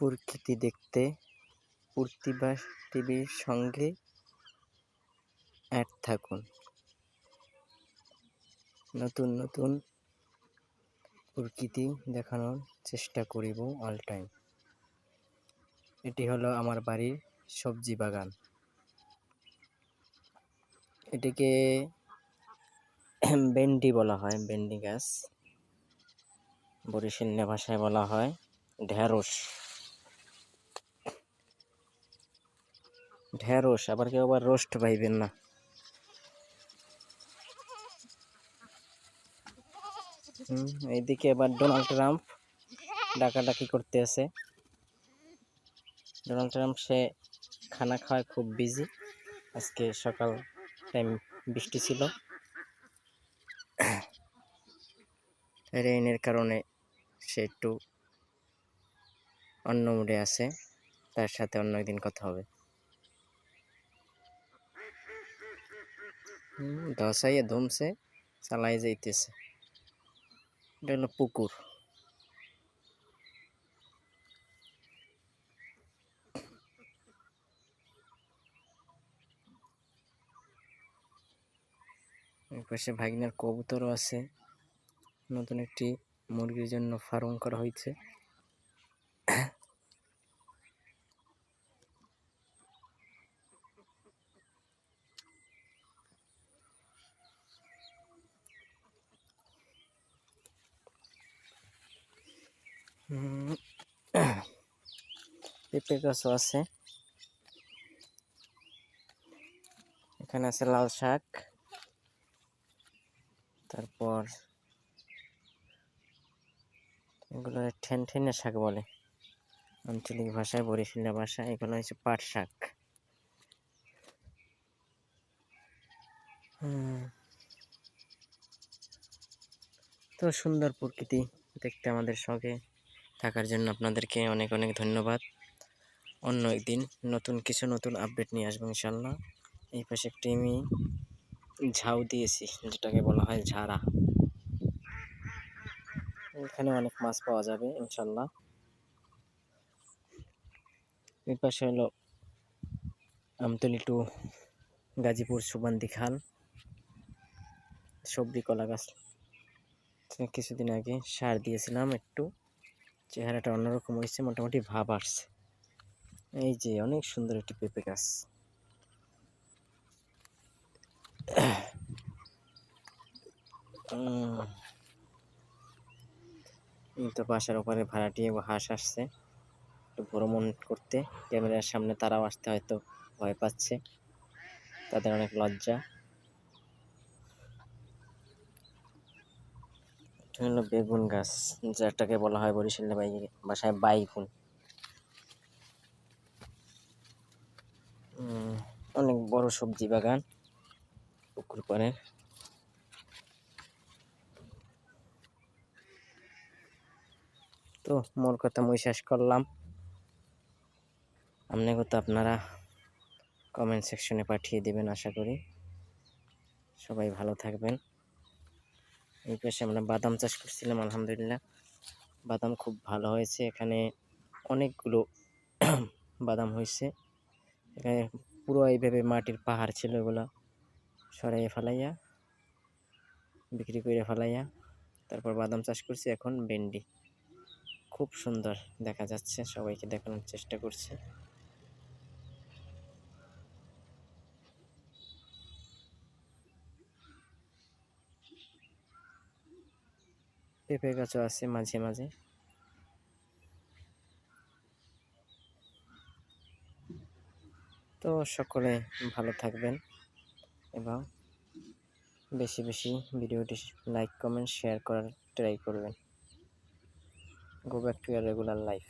প্রকৃতি দেখতে প্রতিভা টিভির সঙ্গে অ্যাড থাকুন। নতুন নতুন প্রকৃতি দেখানোর চেষ্টা করিব অল টাইম। এটি হলো আমার বাড়ির সবজি বাগান। এটিকে ভেন্ডি বলা হয়, ভেন্ডি গাছ। বরিশালী ভাষায় বলা হয় ঢেঁড়স। ঢেঁড়স আবার কেউ আবার রোস্ট পাইবেন না। এইদিকে এবার ডোনাল্ড ট্রাম্প ডাকাডাকি করতে আছে। ডোনাল্ড ট্রাম্প সে খানা খাওয়ায় খুব বিজি। আজকে সকাল টাইম বৃষ্টি ছিল, রেইনের কারণে সে একটু অন্য মুডে আছে। তার সাথে অন্য একদিন কথা হবে। ধসাইয়া ধুমছে চালাই যাইতেছে। এটা হলো পুকুর। পাশে ভাগিনার কবুতরও আছে। নতুন একটি মুরগির জন্য ফার্ম করা হয়েছে। পেঁপে গাছও আছে। এখানে আছে লাল শাক, তারপর এগুলো ঠেনঠেনে শাক বলে আঞ্চলিক ভাষায়, বরিশালী ভাষায়। এগুলো হচ্ছে পাট শাক। তো সুন্দর প্রকৃতি দেখতে আমাদের সঙ্গে থাকার জন্য আপনাদেরকে অনেক অনেক ধন্যবাদ। অন্য একদিন নতুন কিছু নতুন আপডেট নিয়ে আসবো ইনশাল্লাহ। এই পাশে একটি আমি ঝাউ দিয়েছি, যেটাকে বলা হয় ঝাড়া। এখানে অনেক মাছ পাওয়া যাবে ইনশাল্লাহ। এই পাশে হলো আমতলী টু গাজীপুর সুবান্দি খাল। সবজি কলা গাছ কিছুদিন আগে সার দিয়েছিলাম, একটু চেহারাটা অন্যরকম হয়েছে, মোটামুটি ভাব আসছে। এই যে অনেক সুন্দর একটি পেঁপে গাছ। তো বাসার ওপরে ভাড়াটিয়ে হাঁস আসছে একটু ভ্রমণ করতে। ক্যামেরার সামনে তারাও আসতে হয়তো ভয় পাচ্ছে, তাদের অনেক লজ্জা। এটা হলো বেগুন গাছ, যেটাকে বলা হয় বরিশালী ভাষায় বাইগুন। অনেক বড় সবজি বাগান পুকুর পাড়ে। তো মোর কথা মই শেষ করলাম। আপনারা কমেন্ট সেকশনে পাঠিয়ে দিবেন আশা করি। সবাই ভালো থাকবেন। এই পাশে আমরা বাদাম চাষ করছিলাম, আলহামদুলিল্লাহ বাদাম খুব ভালো হয়েছে। এখানে অনেকগুলো বাদাম হয়েছে। এখানে পুরো এইভাবে মাটির পাহাড় ছিল, এগুলো সরাইয়ে ফেলাইয়া বিক্রি করে ফেলাইয়া তারপর বাদাম চাষ করছি। এখন ভেন্ডি খুব সুন্দর দেখা যাচ্ছে, সবাইকে দেখানোর চেষ্টা করছি। পেঁপে গাছও আছে মাঝে মাঝে। তো সকলে ভালো থাকবেন এবং বেশি বেশি ভিডিওটি লাইক কমেন্ট শেয়ার করার ট্রাই করবেন। Go back to year regular life.